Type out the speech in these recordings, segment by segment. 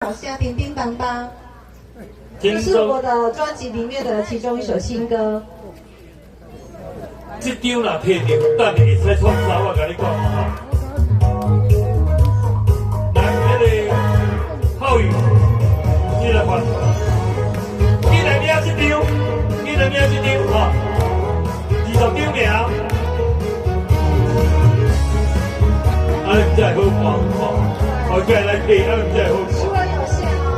好像叮叮当当，这是我的专辑里面的其中一首新歌。这张若摕到，等下会使创啥？我甲你讲哈。来，那个浩宇，你来看，你来领这张，你来领这张哈，20张名。啊，你才好看吼，后盖来配，啊，你才好看。除了有限哦。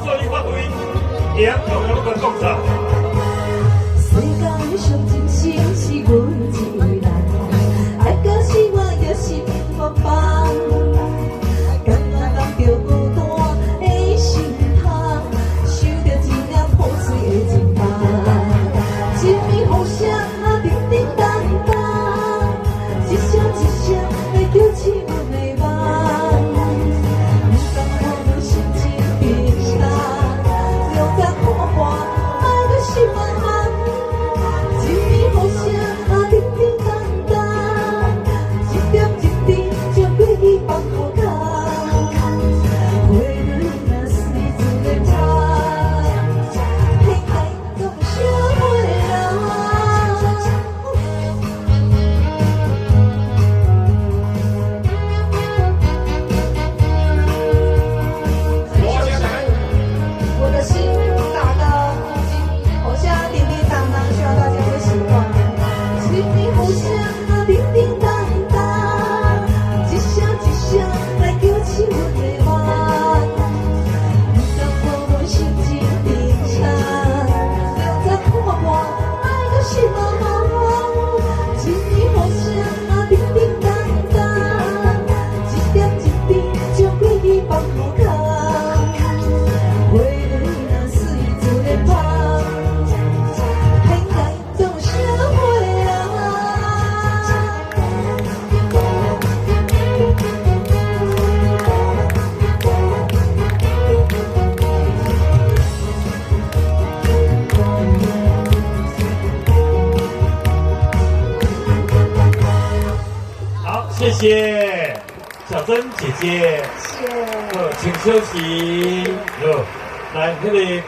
做你发挥，会晓讲我甲讲啥？世界上真心是阮一个人，爱到死我也是平凡般，感觉到着孤单的心痛，想着一领破碎的情梦，一面互相叮叮当当，一声一声来叫醒阮的梦。谢谢小珍姐姐，谢谢。请休息。来，那个。